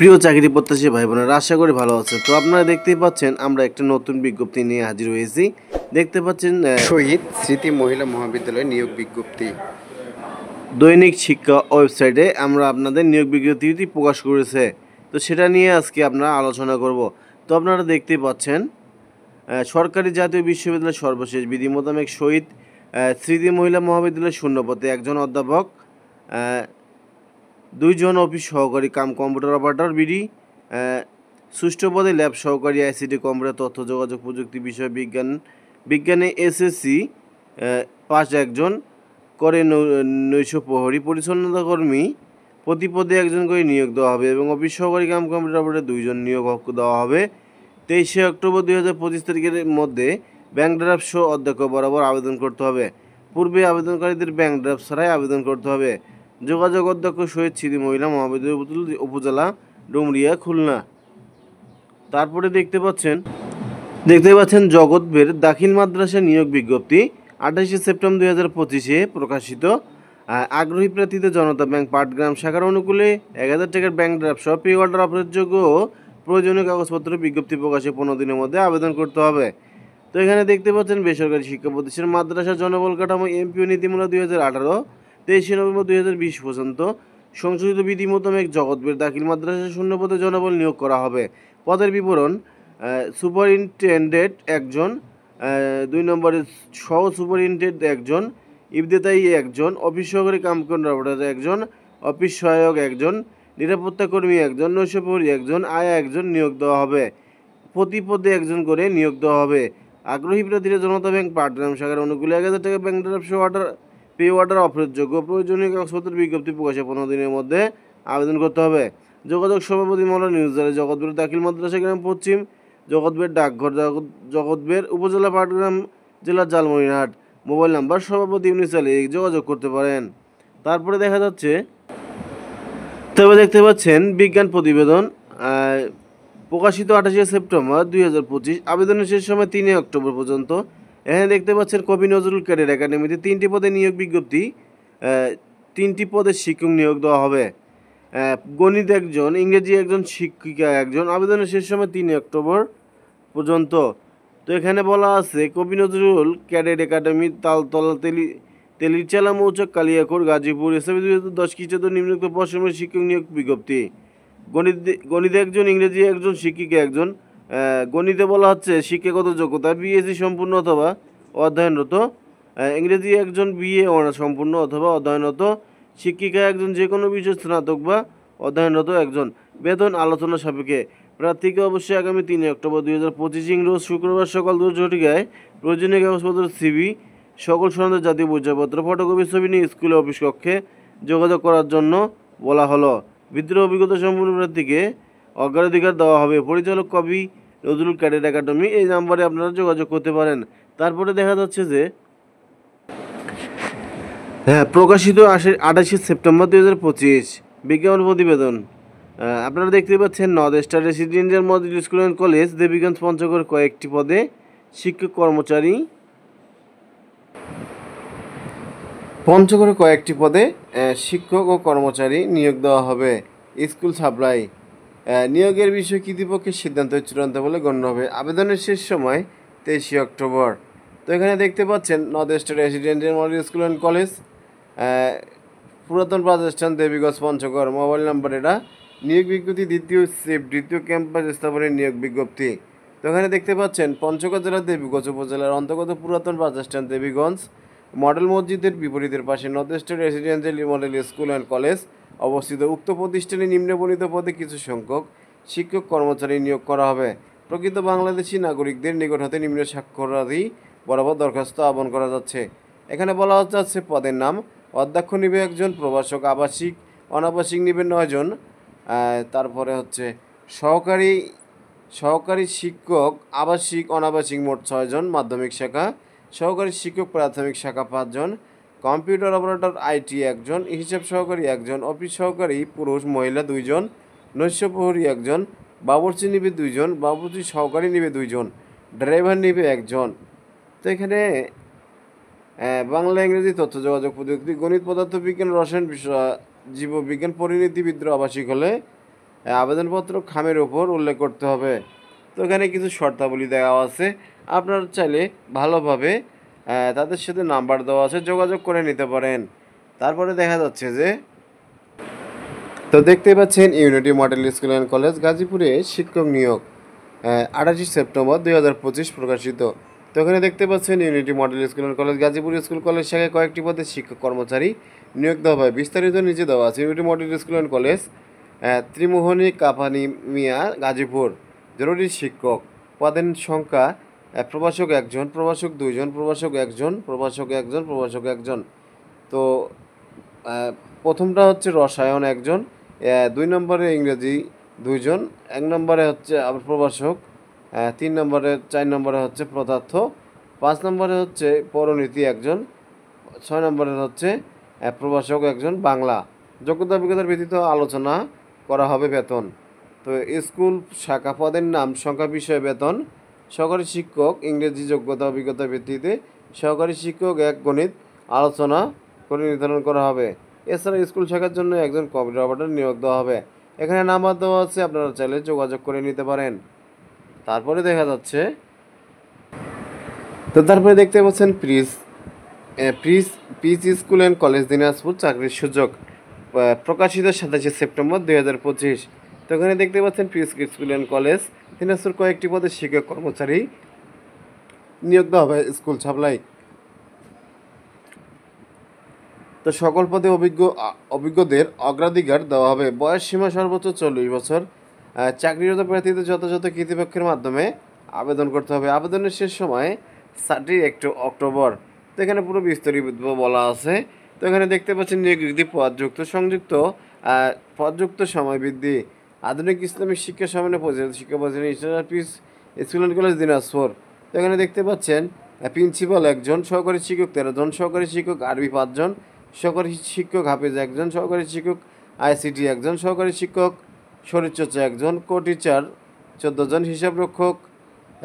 প্রিয় চাকরি প্রত্যাশী ভাই বোনেরা, আশা করি ভালো আছেন। তো আপনারা দেখতেই পাচ্ছেন আমরা একটা নতুন বিজ্ঞপ্তি নিয়ে হাজির হয়েছি। দেখতে পাচ্ছেন শহীদ স্মৃতি মহিলা মহাবিদ্যালয় নিয়োগ বিজ্ঞপ্তি। দৈনিক শিক্ষা ওয়েবসাইটে আমরা আপনাদের নিয়োগ বিজ্ঞপ্তিটি প্রকাশ করেছে। তো সেটা নিয়ে আজকে আমরা আলোচনা করব। তো আপনারা দেখতেই পাচ্ছেন সরকারি জাতীয় বিশ্ববিদ্যালয়ের সর্বশেষ বিধি মোতাবেক শহীদ স্মৃতি মহিলা মহাবিদ্যালয়ের শূন্যপদে একজন অধ্যাপক, 2 জন অফিস সহকারী কাম কম্পিউটার অপারেটর বিডি, সুষ্ঠু পদে ল্যাব সহকারী আইসিটি কম্পিউটার তথ্য যোগাযোগ প্রযুক্তি বিষয় বিজ্ঞানে এসএসসি পাস একজন করে নৈশ প্রহরী পরিচ্ছন্নতা কর্মী প্রতি পদে একজন করে নিয়োগ দেওয়া হবে এবং অফিস সহকারী কাম কম্পিউটার অপারেটর 2 জন নিয়োগ দেওয়া হবে। 23 অক্টোবর 2025 তারিখের মধ্যে ব্যাংক ড্রাফট সহ অধ্যক্ষ বরাবর আবেদন করতে হবে। পূর্বে আবেদনকারীদের ব্যাংক ড্রাফট ছাড়াই আবেদন করতে হবে। যোগাযোগ অধ্যক্ষ শহীদ স্মৃতি মহিলা মহাবিদ্যালয় উপজেলা ডুমরিয়া খুলনা। তারপরে দেখতে পাচ্ছেন জগৎবের দাখিল মাদ্রাসা নিয়োগ বিজ্ঞপ্তি 28 সেপ্টেম্বর 2025-এ প্রকাশিত। আগ্রহী প্রার্থীদের জনতা ব্যাংক পাটগ্রাম শাখার অনুকূলে 1000 টাকার ব্যাংক ড্রাফট সহ পে অর্ডার অপরাধযোগ্য ও প্রয়োজনীয় কাগজপত্র বিজ্ঞপ্তি প্রকাশে 15 দিনের মধ্যে আবেদন করতে হবে। তো এখানে দেখতে পাচ্ছেন বেসরকারি শিক্ষা প্রতিষ্ঠান মাদ্রাসা জনবল কাঠামো এমপিও নীতিমালা 2018 23 নভেম্বর 2020 পর্যন্ত সংশোধিত বিধি মোতাবেক জগৎবের দাখিল মাদ্রাসা শূন্যপদে জনবল নিয়োগ করা হবে। পদের বিবরণ: সুপারিনটেন্ডেন্ট একজন, 2 নম্বরে সহ সুপারিনটেন্ডেন্ট একজন, ইবতেদায়ী একজন, অফিস সহকারী কাম কম্পিউটার একজন, অফিস সহায়ক একজন, নিরাপত্তা কর্মী একজন, নৈশ প্রহরী একজন, আয়া একজন নিয়োগ দেওয়া হবে। প্রতি পদে একজন করে নিয়োগ দেওয়া হবে। আগ্রহী প্রার্থীরা জনতা ব্যাংক পাটগ্রাম শাখার অনুকূলে 1000 টাকা ব্যাংক ড্রাফট সহ পে অর্ডার অপরাধযোগ্য প্রয়োজনীয় কাগজপত্রের বিজ্ঞপ্তি প্রকাশে 15 দিনের মধ্যে আবেদন করতে হবে। যোগাযোগ সভাপতি মহল নিউজদারে জগৎবের দাখিল মাদ্রাসা গ্রাম পশ্চিম, জগৎবের ডাকঘর, জগৎবের উপজেলা পাটগ্রাম জেলার জালমনিরহাট। মোবাইল নাম্বার সভাপতি ইউনিস আলী, যোগাযোগ করতে পারেন। তারপরে দেখতে পাচ্ছেন বিজ্ঞান প্রতিবেদন প্রকাশিত 28 সেপ্টেম্বর 2025। আবেদনের শেষ সময় 3 অক্টোবর পর্যন্ত। এখানে দেখতে পাচ্ছেন কবি নজরুল ক্যাডেট একাডেমিতে 3টি পদে নিয়োগ বিজ্ঞপ্তি। 3টি পদে শিক্ষক নিয়োগ দেওয়া হবে। গণিত একজন, ইংরেজি একজন, শিক্ষিকা একজন। আবেদনের শেষ সময় 3 অক্টোবর পর্যন্ত। তো এখানে বলা আছে কবি নজরুল ক্যাডেট একাডেমি তালতলা তেলিচালা মৌচাক কালিয়াকোট গাজীপুর এসবি 2010 খ্রিস্টাব্দ নিম্নোক্ত পশ্চিমের শিক্ষক নিয়োগ বিজ্ঞপ্তি। গণিত একজন, ইংরেজি একজন, শিক্ষিকা একজন। গণিতে বলা হচ্ছে শিক্ষাগত যোগ্যতা বিএসসি সম্পূর্ণ অথবা অধ্যয়নরত। ইংরেজি একজন বিএ অনার্স সম্পূর্ণ অথবা অধ্যয়নরত। শিক্ষিকা একজন যে কোনো বিষয় স্নাতক বা অধ্যয়নরত একজন। বেতন আলোচনা সাপেক্ষে। প্রার্থীকে অবশ্যই আগামী 3 অক্টোবর 2025 রোজ শুক্রবার সকাল 10:00 প্রয়োজনীয় কাগজপত্র সিভি সকল সনদ জাতীয় পরিচয়পত্র ফটোকপি ছবি নিয়ে স্কুলে অফিস কক্ষে যোগাযোগ করার জন্য বলা হলো। বিদ্রোহ অভিজ্ঞতা সম্পূর্ণ প্রার্থীকে অগ্রাধিকার দেওয়া হবে। পরিচালক কবি নজরুল ক্যাডেট একাডেমি, এই নাম্বারে আপনারা যোগাযোগ করতে পারেন। তারপরে দেখা যাচ্ছে যে প্রকাশিত 28 সেপ্টেম্বর 2025 বিজ্ঞাপন প্রতিবেদন। আপনারা দেখতে পাচ্ছেন north star residential model school and college Debiganj Panchagarh কয়েকটি পদে শিক্ষক কর্মচারী শিক্ষক ও কর্মচারী নিয়োগ দেওয়া হবে। স্কুল সাপ্লাই নিয়োগের বিষয়ে কর্তৃপক্ষের সিদ্ধান্ত চূড়ান্ত বলে গণ্য হবে। আবেদনের শেষ সময় 23 অক্টোবর। তো এখানে দেখতে পাচ্ছেন north star residential model school and college, পুরাতন প্রতিষ্ঠান দেবীগঞ্জ পঞ্চগড়। মোবাইল নাম্বার এটা। নিয়োগ বিজ্ঞপ্তি দ্বিতীয় ক্যাম্পাস স্থাপনের নিয়োগ বিজ্ঞপ্তি। তো এখানে দেখতে পাচ্ছেন পঞ্চগড় জেলার দেবীগঞ্জ উপজেলার অন্তর্গত পুরাতন প্রতিষ্ঠান দেবীগঞ্জ মডেল মসজিদের বিপরীতের পাশে north star residential model school and college অবস্থিত। উক্ত প্রতিষ্ঠানে নিম্নবর্ণিত পদে কিছু সংখ্যক শিক্ষক কর্মচারী নিয়োগ করা হবে। প্রকৃত বাংলাদেশি নাগরিকদের নিকট হতে নিম্ন স্বাক্ষরাদি বরাবর দরখাস্ত আহ্বান করা যাচ্ছে। এখানে বলা যাচ্ছে পদের নাম: অধ্যক্ষ নিবে একজন, প্রভাষক আবাসিক অনাবাসিক নিবে 9 জন। তারপরে হচ্ছে সহকারী শিক্ষক আবাসিক অনাবাসিক মোট 6 জন, মাধ্যমিক শাখা। সহকারী শিক্ষক প্রাথমিক শাখা 5 জন, কম্পিউটার অপারেটর আইটি একজন, হিসাব সহকারী একজন, অফিস সহকারী পুরুষ মহিলা 2 জন, নৈশ প্রহরী একজন, বাবুর্চি নিবে 2 জন, বাবুর্চি সহকারী নিবে 2 জন, ড্রাইভার নিবে 1 জন। তো এখানে বাংলা ইংরেজি তথ্য যোগাযোগ প্রযুক্তি গণিত পদার্থবিজ্ঞান রসায়ন বিষয় জীববিজ্ঞান পরিণীতিবিদ্যা আবাসিক হলে আবেদনপত্র খামের ওপর উল্লেখ করতে হবে। তো এখানে কিছু শর্তাবলী দেওয়া আছে, আপনারা চাইলে ভালোভাবে তাদের সাথে নাম্বার দেওয়া আছে, যোগাযোগ করে নিতে পারেন। তারপরে দেখা যাচ্ছে যে, তো দেখতে পাচ্ছেন unity model school and college গাজীপুরে শিক্ষক নিয়োগ 28 সেপ্টেম্বর 2025 প্রকাশিত। তো এখানে দেখতে পাচ্ছেন unity model school and college Gazipur school college শাখায় কয়েকটি পদে শিক্ষক কর্মচারী নিয়োগ দেওয়া হয়। বিস্তারিত নিচে দেওয়া আছে। Unity model school and college Trimohani Kapani Miah Gazipur, জরুরি শিক্ষক, পদের সংখ্যা প্রভাষক 1 জন, প্রভাষক 2 জন, প্রভাষক 1 জন, প্রভাষক 1 জন, প্রভাষক 1 জন। তো প্রথমটা হচ্ছে রসায়ন 1 জন, 2 নম্বরে ইংরেজি 2 জন, 1 নম্বরে হচ্ছে আবার প্রভাষক, 3 নম্বরে 4 নম্বরে হচ্ছে পদার্থ, 5 নম্বরে হচ্ছে পৌরনীতি 1 জন, 6 নম্বরে হচ্ছে প্রভাষক 1 জন বাংলা। যোগ্যতা অভিজ্ঞতার ভিত্তিতে আলোচনা করা হবে বেতন। তো স্কুল শাখা পদের নাম সংখ্যা বিষয়ে বেতন। সহকারী শিক্ষক ইংরেজি যোগ্যতা অভিজ্ঞতার ভিত্তিতে সহকারী শিক্ষক 1 গণিত আলোচনা করে নির্ধারণ করা হবে। এছাড়া স্কুল শাখার জন্য একজন কম্পিউটার অপারেটর নিয়োগ দেওয়া হবে। এখানে নাম্বার দেওয়া আছে, আপনারা চাইলে যোগাযোগ করে নিতে পারেন। তারপরে দেখা যাচ্ছে, তো তারপরে দেখতে পাচ্ছেন piece school and college Dinajpur চাকরির সুযোগ প্রকাশিত 27 সেপ্টেম্বর 2025। তো এখানে দেখতে পাচ্ছেন piece school and college Dinajpur কয়েকটি পদে শিক্ষক কর্মচারী নিয়োগ দেওয়া হবে স্কুল সাপ্লাই। তো সকল পদে অভিজ্ঞদের অগ্রাধিকার দেওয়া হবে। বয়স সীমা সর্বোচ্চ 40 বছর। চাকরিরত প্রার্থীদের যথাযথ কর্তৃপক্ষের মাধ্যমে আবেদন করতে হবে। আবেদনের শেষ সময় 7 অক্টোবর। তো এখানে পুরো বিস্তারিত বলা আছে। তো এখানে দেখতে পাচ্ছেন নিয়োগ বৃদ্ধি, পদযুক্ত সময় বৃদ্ধি, আধুনিক ইসলামিক শিক্ষা সমানে শিক্ষা প্রতিষ্ঠান piece school and college Dinajpur. তো এখানে দেখতে পাচ্ছেন প্রিন্সিপাল 1 জন, সহকারী শিক্ষক 13 জন, সহকারী শিক্ষক আরবি 5 জন, সহকারী শিক্ষক হাফিজ 1 জন, সহকারী শিক্ষক ICT 1 জন, সহকারী শিক্ষক শরীরচর্চা 1 জন, কো-টিচার 14 জন, হিসাবরক্ষক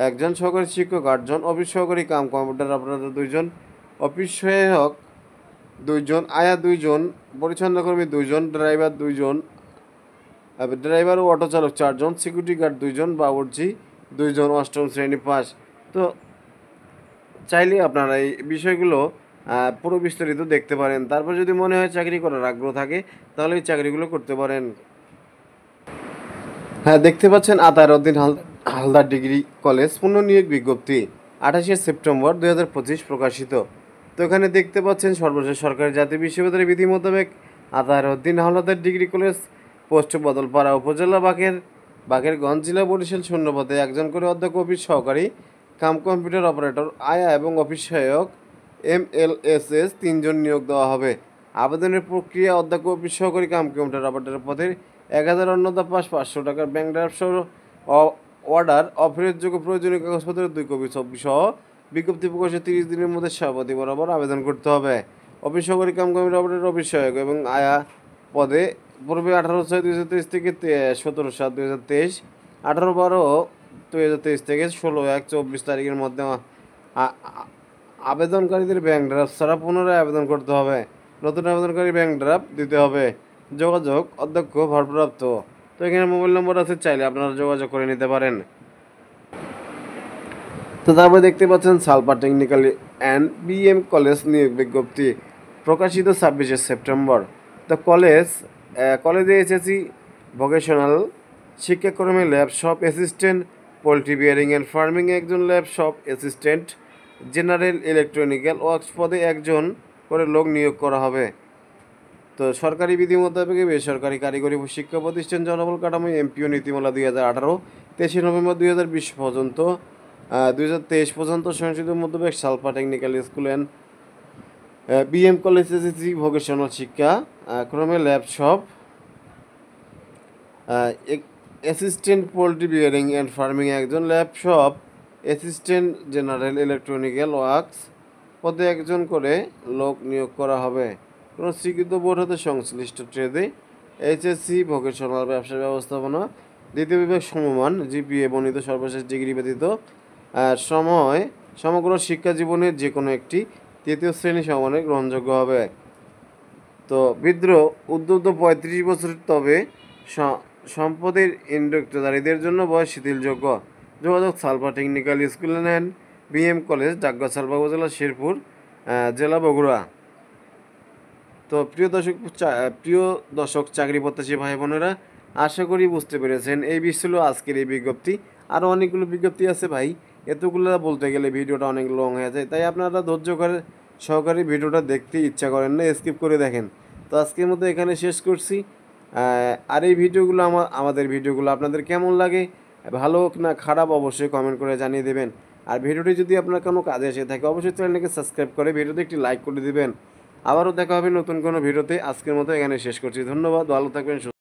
1 জন, সহকারী শিক্ষক 8 জন, অফিস সহকারী কম্পিউটার অপারেটর 2 জন, অফিস সহায়ক 2 জন, আয়া 2 জন, পরিচ্ছন্নকর্মী 2 জন, ড্রাইভার 2 জন, ড্রাইভার ও অটো চালক 4 জন, সিকিউরিটি গার্ড 2 জন, বাবুর্চি 2 জন, 8ম শ্রেণী পাস। তো চাইলে আপনারা এই বিষয়গুলো পুরো বিস্তারিত দেখতে পারেন। তারপর যদি মনে হয় চাকরি করার আগ্রহ থাকে, তাহলে এই চাকরিগুলো করতে পারেন। হ্যাঁ, দেখতে পাচ্ছেন আতারউদ্দিন হালদার ডিগ্রি কলেজ পুনর্নিয়োগ বিজ্ঞপ্তি 28 সেপ্টেম্বর 2025 প্রকাশিত। তো এখানে দেখতে পাচ্ছেন সর্বশেষ সরকারি জাতীয় বিশ্ববিদ্যালয়ের বিধি মোতাবেক আতারউদ্দিন হালদার ডিগ্রি কলেজ পোস্ট বদলপাড়া উপজেলা বাকেরগঞ্জ জেলা বরিশাল, শূন্য পদে 1 জন করে অধ্যক্ষ অফিস সহকারী কম্পিউটার অপারেটর আয়া এবং অফিস সহায়ক MLSS 3 জন নিয়োগ দেওয়া হবে। আবেদনের প্রক্রিয়া অধ্যক্ষ অফিস সহকারী কম্পিউটার অপারেটর পদের 1000 অন্যতা পাস, 500 টাকার ব্যাংক ড্রাফট অর্ডার, অফেরতযোগ্য প্রয়োজনীয় কাগজপত্রের 2 কপি ছবি সহ বিজ্ঞপ্তি প্রকাশে 30 দিনের মধ্যে সভাপতি বরাবর আবেদন করতে হবে। অফিস সহকারী কম্পিউটার অপারেটর অফিস সহায়ক এবং আয়া পদে পূর্বে 18/6/2023 থেকে 17/7/2023, 18/12/2023 থেকে 16/1/24 তারিখের মধ্যে আবেদনকারীদের ব্যাংক ড্রাফট ছাড়া পুনরায় আবেদন করতে হবে। নতুন আবেদনকারী ব্যাংক ড্রাফট দিতে হবে। যোগাযোগ অধ্যক্ষ ভারপ্রাপ্ত। তো এখানে মোবাইল নম্বর আছে, চাইলে আপনারা যোগাযোগ করে নিতে পারেন। তো তারপরে দেখতে পাচ্ছেন সালপার টেকনিক্যাল অ্যান্ড BM কলেজ নিয়োগ বিজ্ঞপ্তি প্রকাশিত 26 সেপ্টেম্বর। তো কলেজে SSC ভোকেশনাল শিক্ষাক্রমে ল্যাব শপ অ্যাসিস্ট্যান্ট, পোলট্রি বিয়ারিং অ্যান্ড ফার্মিং 1 জন, lab shop assistant, general electronical works পদে 1 জন করে লোক নিয়োগ করা হবে। তো সরকারি বিধি মোতাবেক বেসরকারি কারিগরি শিক্ষা প্রতিষ্ঠান জনবল কাঠামো MPO নীতিমালা 2018 23 নভেম্বর 2020 পর্যন্ত 2023 পর্যন্ত সংশোধিত মোতাবেক Salpa technical school and BM college SSC vocational শিক্ষা ক্রমে ল্যাব শপ অ্যাসিস্ট্যান্ট, পোলট্রি বিয়ারিং অ্যান্ড ফার্মিং 1 জন, lab shop assistant, general electronical works পদে 1 জন করে লোক নিয়োগ করা হবে। কোনো স্বীকৃত বোর্ড হতে সংশ্লিষ্ট ট্রেডে HSC ভোকেশনাল ব্যবসা ব্যবস্থাপনা দ্বিতীয় বিভাগ সমমান GPA বর্ণিত সর্বশেষ ডিগ্রি ব্যতীত সমগ্র শিক্ষা জীবনের যে কোনো একটি 3য় শ্রেণী সমানে গ্রহণযোগ্য হবে। তো উদ্যুক্ত 35 বছর, তবে সম্পদের ইন্ডোক্টরধারীদের জন্য বয়স শিথিলযোগ্য। যোগাযোগ sulpha technical school and BM college, ডাকঘর সালফা উপজেলা, শেরপুর জেলা, বগুড়া। তো প্রিয় দর্শক চাকরি প্রত্যাশী ভাই বোনেরা, আশা করি বুঝতে পেরেছেন। এই ছিল আজকের এই বিজ্ঞপ্তি। আরও অনেকগুলো বিজ্ঞপ্তি আছে ভাই, এতগুলো বলতে গেলে ভিডিওটা অনেক লং হয়ে যায়, তাই আপনারা ধৈর্য করে সহকারে ভিডিওটা দেখতে ইচ্ছা করেন না, স্কিপ করে দেখেন। তো আজকের মতো এখানে শেষ করছি। আর এই ভিডিওগুলো আমাদের ভিডিওগুলো আপনাদের কেমন লাগে, ভালো না খারাপ, অবশ্যই কমেন্ট করে জানিয়ে দেবেন। আর ভিডিওটি যদি আপনার কোনো কাজে এসে থাকে, অবশ্যই চ্যানেলটিকে সাবস্ক্রাইব করে ভিডিওতে একটি লাইক করে দিবেন। আবারও দেখা হবে নতুন কোনো ভিডিওতে। আজকের মতো এখানে শেষ করছি। ধন্যবাদ, ভালো থাকবেন।